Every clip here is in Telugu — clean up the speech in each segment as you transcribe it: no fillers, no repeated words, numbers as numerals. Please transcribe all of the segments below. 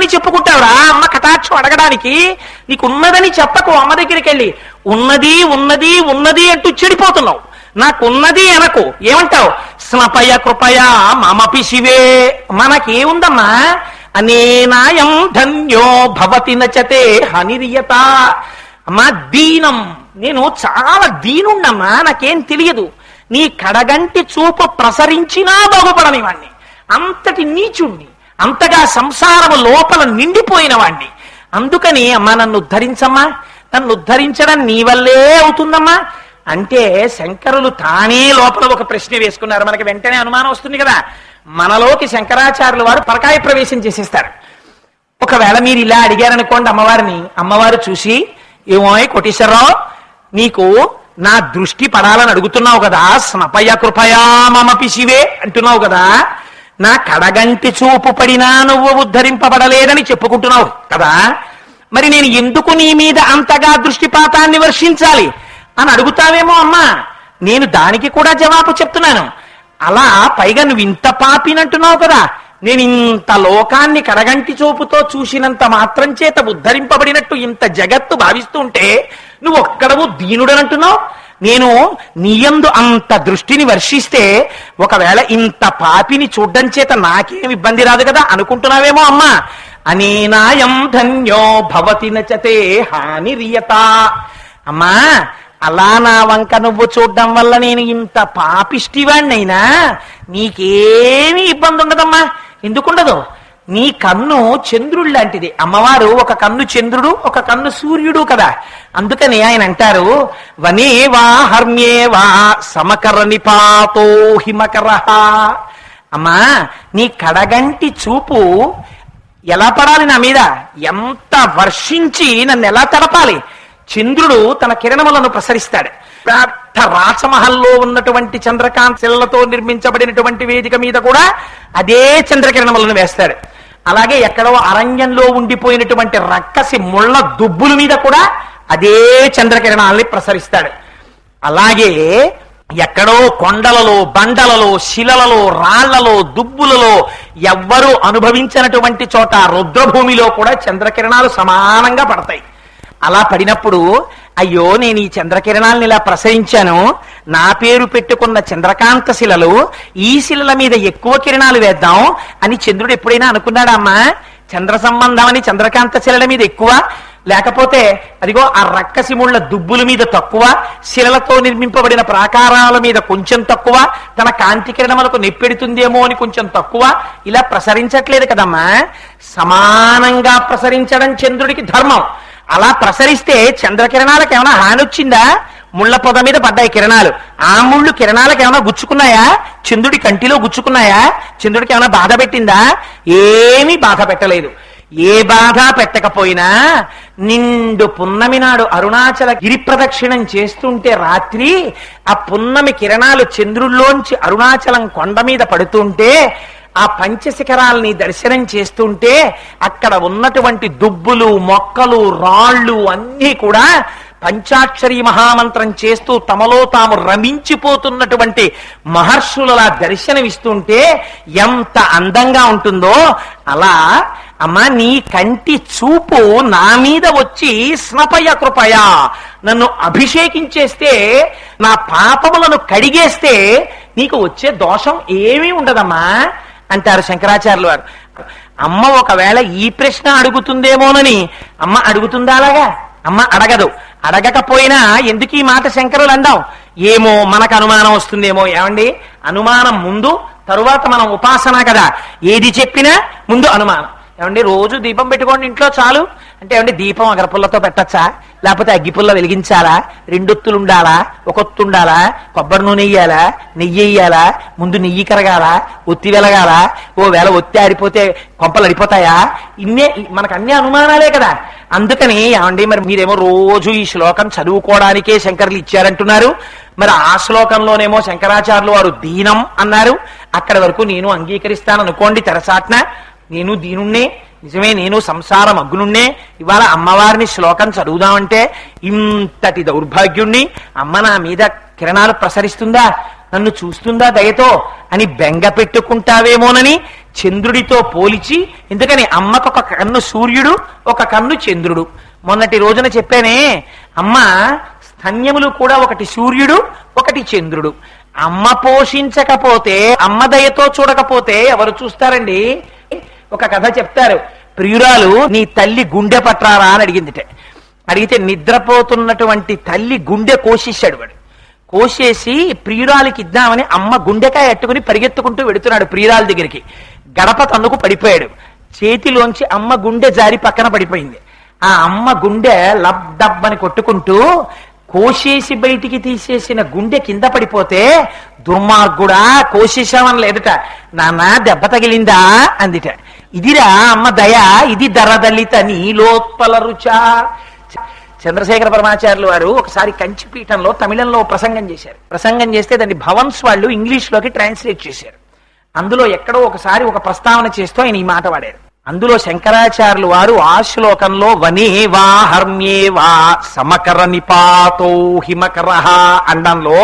ఉన్నదని చెప్పుకుంటావురా అమ్మ కటాక్షం అడగడానికి? నీకున్నదని చెప్పకు అమ్మ దగ్గరికి వెళ్ళి. ఉన్నది ఉన్నది ఉన్నది అంటూ చెడిపోతున్నావు. నాకున్నది అనకు. ఏమంటావు? స్నపయ కృపయా మమపి శివే. మనకేముందమ్మా? అనేనాయం ధన్యో భవతి నచతే హనిరియత. అమ్మా దీనం, నేను చాలా దీనుణ్ణమ్మా, నాకేం తెలియదు. నీ కడగంటి చూపు ప్రసరించినా బాగుపడని వాణ్ణి, అంతటి నీచుణ్ణి, అంతగా సంసారము లోపల నిండిపోయిన వాణ్ణి. అందుకని అమ్మా నన్ను ఉద్ధరించమ్మా, నన్ను ఉద్ధరించడం నీ వల్లే అవుతుందమ్మా అంటే శంకరులు తానే లోపల ఒక ప్రశ్న వేసుకున్నారు. మనకి వెంటనే అనుమానం వస్తుంది కదా. మనలోకి శంకరాచార్యుల వారు పరకాయ ప్రవేశం చేసేస్తారు. ఒకవేళ మీరు ఇలా అడిగారనుకోండి అమ్మవారిని, అమ్మవారు చూసి, ఏమో కోటీశ్వరరావు, నీకు నా దృష్టి పడాలని అడుగుతున్నావు కదా, స్నపయ కృపయా మమపి శివే అంటున్నావు కదా, నా కడగంటి చూపు పడినా నువ్వు ఉద్ధరింపబడలేదని చెప్పుకుంటున్నావు కదా, మరి నేను ఎందుకు నీ మీద అంతగా దృష్టిపాతాన్ని వర్షించాలి అని అడుగుతావేమో అమ్మా. నేను దానికి కూడా జవాబు చెప్తున్నాను. అలా పైగా నువ్వు ఇంత పాపినంటున్నావు కదా, నేను ఇంత లోకాన్ని కడగంటి చూపుతో చూసినంత మాత్రం చేత ఉద్ధరింపబడినట్టు ఇంత జగత్తు భావిస్తుంటే నువ్వు ఒక్కడవు దీనుడనంటున్నావు. నేను నీయందు అంత దృష్టిని వర్షిస్తే ఒకవేళ ఇంత పాపిని చూడ్డం చేత నాకేం ఇబ్బంది రాదు కదా అనుకుంటున్నావేమో అమ్మా. అనేనాయం ధన్యో భవతి నచతే హానిరియత. అమ్మా అలా నా వంక నువ్వు చూడడం వల్ల నేను ఇంత పాపిష్టివాణ్ణైనా నీకేమీ ఇబ్బంది ఉండదమ్మా. ఎందుకుండదు? నీ కన్ను చంద్రుడు లాంటిది. అమ్మవారు ఒక కన్ను చంద్రుడు, ఒక కన్ను సూర్యుడు కదా. అందుకని ఆయన అంటారు, వనే వా హర్మ్యే వా సమకర నిపాతో హిమకర. అమ్మా నీ కడగంటి చూపు ఎలా పడాలి నా మీద, ఎంత వర్షించి నన్ను ఎలా తడపాలి. చంద్రుడు తన కిరణములను ప్రసరిస్తాడు. పెద్ద రాచమహల్లో ఉన్నటువంటి చంద్రకాంతలతో నిర్మించబడినటువంటి వేదిక మీద కూడా అదే చంద్రకిరణములను వేస్తాడు. అలాగే ఎక్కడో అరణ్యంలో ఉండిపోయినటువంటి రక్కసి ముళ్ళ దుబ్బుల మీద కూడా అదే చంద్రకిరణాలని ప్రసరిస్తాడు. అలాగే ఎక్కడో కొండలలో, బండలలో, శిలలలో, రాళ్లలో, దుబ్బులలో ఎవ్వరూ అనుభవించినటువంటి చోట రుద్రభూమిలో కూడా చంద్రకిరణాలు సమానంగా పడతాయి. అలా పడినప్పుడు అయ్యో నేను ఈ చంద్రకిరణాలను ఇలా ప్రసరించాను, నా పేరు పెట్టుకున్న చంద్రకాంత శిలలు ఈ శిలల మీద ఎక్కువ కిరణాలు వేద్దాం అని చంద్రుడు ఎప్పుడైనా అనుకున్నాడా అమ్మా? చంద్ర సంబంధం అని చంద్రకాంత శిలల మీద ఎక్కువ, లేకపోతే అదిగో ఆ రక్కసిముళ్ల దుబ్బుల మీద తక్కువ, శిలలతో నిర్మింపబడిన ప్రాకారాల మీద కొంచెం తక్కువ, తన కాంతి కిరణములకు నెప్పెడుతుందేమో అని కొంచెం తక్కువ, ఇలా ప్రసరించట్లేదు కదమ్మా. సమానంగా ప్రసరించడం చంద్రుడికి ధర్మం. అలా ప్రసరిస్తే చంద్రకిరణాలకు ఏమైనా హాని వచ్చిందా? ముళ్ల పొద మీద పడ్డాయి కిరణాలు, ఆ ముళ్ళు కిరణాలకు ఏమైనా గుచ్చుకున్నాయా? చంద్రుడి కంటిలో గుచ్చుకున్నాయా? చంద్రుడికి ఏమైనా బాధ పెట్టిందా? ఏమీ బాధ పెట్టలేదు. ఏ బాధ పెట్టకపోయినా నిండు పున్నమి నాడు అరుణాచల గిరి ప్రదక్షిణం చేస్తుంటే రాత్రి ఆ పున్నమి కిరణాలు చంద్రుల్లోంచి అరుణాచలం కొండ మీద పడుతుంటే ఆ పంచశిఖరాల్ని దర్శనం చేస్తుంటే అక్కడ ఉన్నటువంటి దుబ్బులు, మొక్కలు, రాళ్ళు అన్నీ కూడా పంచాక్షరి మహామంత్రం చేస్తూ తమలో తాము రమించిపోతున్నటువంటి మహర్షులలా దర్శనమిస్తుంటే ఎంత అందంగా ఉంటుందో. అలా అమ్మా నీ కంటి చూపు నా మీద వచ్చి స్నపయ కృపయ నన్ను అభిషేకించేస్తే, నా పాపములను కడిగేస్తే నీకు వచ్చే దోషం ఏమీ ఉండదమ్మా అంటారు శంకరాచార్యులు వారు. అమ్మ ఒకవేళ ఈ ప్రశ్న అడుగుతుందేమోనని అమ్మ అడుగుతుందా? అలాగా అమ్మ అడగదు. అడగకపోయినా ఎందుకు ఈ మాట శంకరులు అందాం? ఏమో మనకు అనుమానం వస్తుందేమో. ఏమండి, అనుమానం ముందు, తరువాత మనం ఉపాసన కదా. ఏది చెప్పినా ముందు అనుమానం. ఏమండి రోజు దీపం పెట్టుకోండి ఇంట్లో చాలు అంటే, ఏమండి దీపం అగరపుల్లతో పెట్టచ్చా, లేకపోతే అగ్గిపుల్ల వెలిగించాలా, రెండొత్తులు ఉండాలా, ఒకొత్తు ఉండాలా, కొబ్బరి నూనె వేయాలా, నెయ్యి వేయాలా, ముందు నెయ్యి కరగాల, ఒత్తి వెలగాల, ఓ వేళ ఒత్తి ఆరిపోతే కొంపలు అడిపోతాయా? ఇన్నే మనకు అన్ని అనుమానాలే కదా. అందుకని ఏమండి మరి మీరేమో రోజు ఈ శ్లోకం చదువుకోవడానికే శంకరులు ఇచ్చారంటున్నారు. మరి ఆ శ్లోకంలోనేమో శంకరాచార్యులు వారు దీనం అన్నారు. అక్కడి వరకు నేను అంగీకరిస్తాను అనుకోండి తెరచాట్న. నేను దీనుణ్ణే, నిజమే, నేను సంసారం అగ్నుణ్ణే. ఇవాళ అమ్మవారిని శ్లోకం చదువుదామంటే ఇంతటి దౌర్భాగ్యుణ్ణి, అమ్మ నా మీద కిరణాలు ప్రసరిస్తుందా, నన్ను చూస్తుందా దయతో అని బెంగ పెట్టుకుంటావేమోనని చంద్రుడితో పోల్చి, ఎందుకని అమ్మకు ఒక కన్ను సూర్యుడు, ఒక కన్ను చంద్రుడు. మొన్నటి రోజున చెప్పానే, అమ్మ స్తన్యములు కూడా ఒకటి సూర్యుడు, ఒకటి చంద్రుడు. అమ్మ పోషించకపోతే, అమ్మ దయతో చూడకపోతే ఎవరు చూస్తారండి? ఒక కథ చెప్తారు. ప్రియురాలు, నీ తల్లి గుండె పట్టారా అని అడిగిందిట. అడిగితే నిద్రపోతున్నటువంటి తల్లి గుండె కోసేశాడు వాడు. కోసేసి ప్రియురాలికి ఇద్దామని అమ్మ గుండెకాయ అట్టుకుని పరిగెత్తుకుంటూ వెడుతున్నాడు ప్రియురాల దగ్గరికి. గడప తన్నుకు పడిపోయాడు. చేతిలోంచి అమ్మ గుండె జారి పక్కన పడిపోయింది. ఆ అమ్మ గుండె లబ్ డబ్ అని కొట్టుకుంటూ, కోసేసి బయటికి తీసేసిన గుండె కింద పడిపోతే, దుర్మార్గుడా కోసేశామని లేదట, నాన్న దెబ్బ తగిలిందా అందిట. ఇదిరా అమ్మ దయ, ఇది దరదలిత నీలోత్పల రుచా. చంద్రశేఖర పరమాచార్యులు వారు ఒకసారి కంచిపీఠంలో తమిళంలో ప్రసంగం చేశారు. ప్రసంగం చేస్తే దాన్ని భవన్స్ వాళ్ళు ఇంగ్లీష్ లోకి ట్రాన్స్లేట్ చేశారు. అందులో ఎక్కడో ఒకసారి ఒక ప్రస్తావన చేస్తూ ఆయన ఈ మాట వాడారు. అందులో శంకరాచార్యులు వారు ఆ శ్లోకంలో వనే వా హర్మ్యే వా సమకర నిపాతో హిమకరహ అండంలో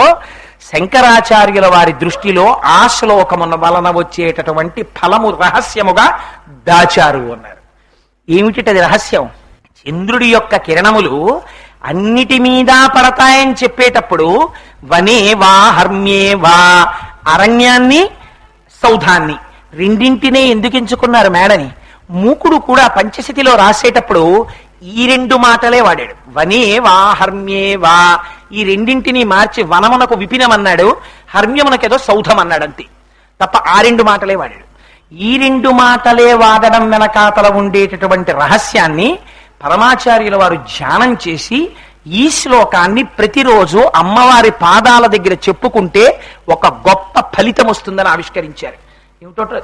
శంకరాచార్యుల వారి దృష్టిలో ఆ శ్లోకమున వలన వచ్చేటటువంటి ఫలము రహస్యముగా దాచారు అన్నారు. ఏమిటిది రహస్యం? చంద్రుడి యొక్క కిరణములు అన్నిటి మీద పడతాయని చెప్పేటప్పుడు వనే వా హర్మ్యే వా, అరణ్యాన్ని సౌధాన్ని రెండింటినే ఎందుకు ఎంచుకున్నారు మేడని? మూకుడు కూడా పంచశతిలో రాసేటప్పుడు ఈ రెండు మాటలే వాడాడు. వనే వా హర్మ్యే వా, ఈ రెండింటినీ మార్చి వనమునకు విపినమన్నాడు, హర్మ్యమునకేదో సౌధం అన్నాడు, అంతే తప్ప ఆ రెండు మాటలే వాడాడు. ఈ రెండు మాటలే వాడడం వెనకాతల ఉండేటటువంటి రహస్యాన్ని పరమాచార్యుల వారు ధ్యానం చేసి ఈ శ్లోకాన్ని ప్రతిరోజు అమ్మవారి పాదాల దగ్గర చెప్పుకుంటే ఒక గొప్ప ఫలితం వస్తుందని ఆవిష్కరించారు.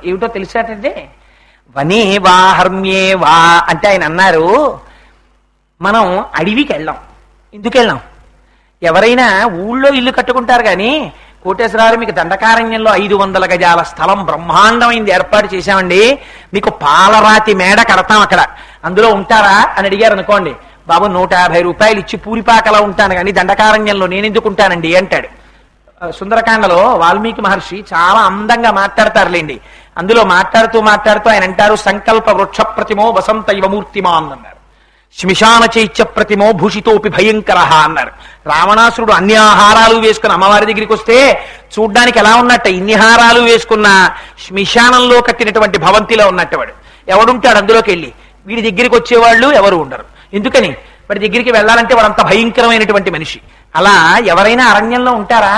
ఏమిటో తెలిసాటంటే, వనే వా హర్మ్యే వా అంటే ఆయన అన్నారు, మనం అడవికి వెళ్ళాం. ఎందుకు వెళ్ళాం? ఎవరైనా ఊళ్ళో ఇల్లు కట్టుకుంటారు కానీ, కోటేశ్వరారు మీకు దండకారణ్యంలో 500 గజాల స్థలం బ్రహ్మాండమైంది ఏర్పాటు చేశామండి, మీకు పాలరాతి మేడ కడతాం, అక్కడ అందులో ఉంటారా అని అడిగారు అనుకోండి, బాబు 150 రూపాయలు ఇచ్చి పూరిపాకలా ఉంటాను కానీ దండకారణ్యంలో నేనెందుకు ఉంటానండి అంటాడు. సుందరకాండలో వాల్మీకి మహర్షి చాలా అందంగా మాట్లాడతారులేండి. అందులో మాట్లాడుతూ ఆయన అంటారు, సంకల్ప వృక్ష ప్రతిమో వసంత ఇవమూర్తిమాన్ అన్నారు, శ్మశాన చైత్య ప్రతిమో భూషితోపి భయంకర అన్నారు. రావణాసురుడు అన్ని ఆహారాలు వేసుకుని అమ్మవారి దగ్గరికి వస్తే చూడ్డానికి ఎలా ఉన్నట్ట? ఇన్ని హారాలు వేసుకున్న శ్మశానంలో కట్టినటువంటి భవంతిలో ఉన్నట్టవాడు. ఎవడుంటాడు అందులోకి వెళ్ళి? వీడి దగ్గరికి వచ్చేవాళ్ళు ఎవరు ఉండరు. ఎందుకని? వాడి దగ్గరికి వెళ్ళాలంటే వాడంత భయంకరమైనటువంటి మనిషి. అలా ఎవరైనా అరణ్యంలో ఉంటారా?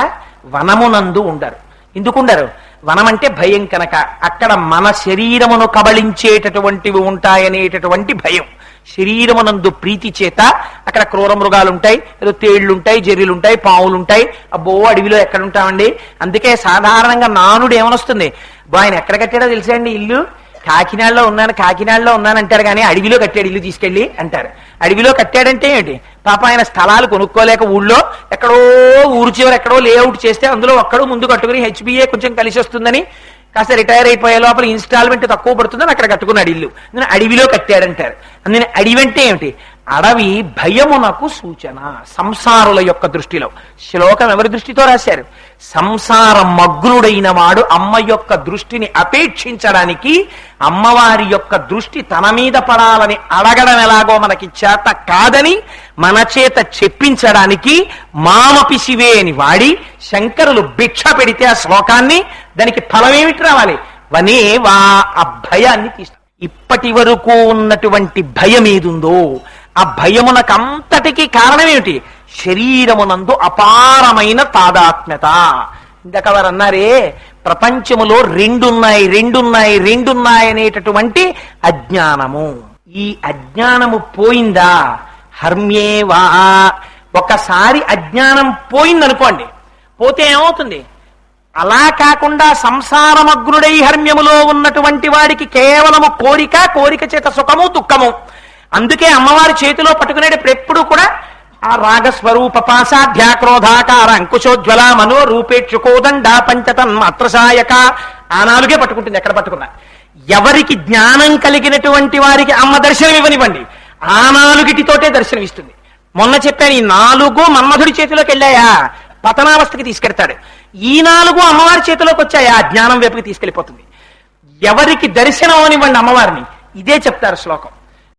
వనమునందు ఉండరు. ఎందుకుండరు? వనం అంటే భయం కనుక. అక్కడ మన శరీరమును కబళించేటటువంటివి ఉంటాయనేటటువంటి భయం. శరీరమునందు ప్రీతి చేత అక్కడ క్రూర మృగాలుంటాయి, ఏదో తేళ్లుంటాయి, జర్రీలుంటాయి, పావులుంటాయి. అబ్బో అడవిలో ఎక్కడుంటామండి? అందుకే సాధారణంగా నానుడు ఏమనొస్తుంది, ఆయన ఎక్కడ కట్టాడో తెలుసా అండి ఇల్లు? కాకినాడలో ఉన్నాను అంటారు కానీ అడవిలో కట్టాడు ఇల్లు తీసుకెళ్ళి అంటారు. అడవిలో కట్టాడంటే ఏంటి? పాప ఆయన స్థలాలు కొనుక్కోలేక ఊళ్ళో ఎక్కడో ఊరు చివరి ఎక్కడో లేఅవుట్ చేస్తే అందులో ఒక్కడో ముందు కట్టుకుని హెచ్బిఏ కొంచెం కలిసి వస్తుందని కాస్త రిటైర్ అయిపోయే లోపల ఇన్స్టాల్మెంట్ తక్కువ పడుతుందని అక్కడ కట్టుకున్నాడు ఇల్లు. నేను అడవిలో కట్టాడంటారు. నేను అడవి అంటే ఏమిటి? అడవి భయమునకు సూచన. సంసారుల యొక్క దృష్టిలో. శ్లోకం ఎవరి దృష్టితో రాశారు? సంసార మగ్నుడైన వాడు అమ్మ యొక్క దృష్టిని అపేక్షించడానికి, అమ్మవారి యొక్క దృష్టి తన మీద పడాలని అడగడం ఎలాగో మనకి చేత కాదని మన చేత చెప్పించడానికి మామపి శివే అని వాడి శంకరులు భిక్ష పెడితే ఆ శ్లోకాన్ని, దానికి ఫలం ఏమిటి రావాలి? వనే వా, ఆ భయాన్ని తీస్తారు. ఇప్పటి వరకు ఉన్నటువంటి భయం ఏదుందో ఆ భయమునకంతటికీ కారణం ఏమిటి? శరీరమునందు అపారమైన తాదాత్మ్యత. ఇందాక వారు అన్నారే, ప్రపంచములో రెండున్నాయి అనేటటువంటి అజ్ఞానము. ఈ అజ్ఞానము పోయిందా? హర్మ్యేవా. ఒకసారి అజ్ఞానం పోయిందనుకోండి, పోతే ఏమవుతుంది? అలా కాకుండా సంసారమగ్నుడై హర్మ్యములో ఉన్నటువంటి వాడికి కేవలము కోరిక చేత సుఖము దుఃఖము. అందుకే అమ్మవారి చేతిలో పట్టుకునేటప్పుడు ఎప్పుడు కూడా ఆ రాగస్వరూప పాశాధ్యాక్రోధాకార అంకుశోజ్వల మనో రూపేక్షుకోదండ పంచతన్ మాత్రసాయక ఆ నాలుగే పట్టుకుంటుంది. ఎక్కడ పట్టుకున్నా ఎవరికి జ్ఞానం కలిగినటువంటి వారికి అమ్మ దర్శనం ఇవ్వనివ్వండి, ఆ నాలుగిటితోటే దర్శనం ఇస్తుంది. మొన్న చెప్పాను, ఈ 4 మన్మధుడి చేతిలోకి వెళ్ళాయా పతనావస్థకి తీసుకెడతాడు. ఈ 4 అమ్మవారి చేతిలోకి వచ్చాయా జ్ఞానం వైపుకి తీసుకెళ్లిపోతుంది. ఎవరికి దర్శనం అనివ్వండి అమ్మవారిని, ఇదే చెప్తారు శ్లోకం.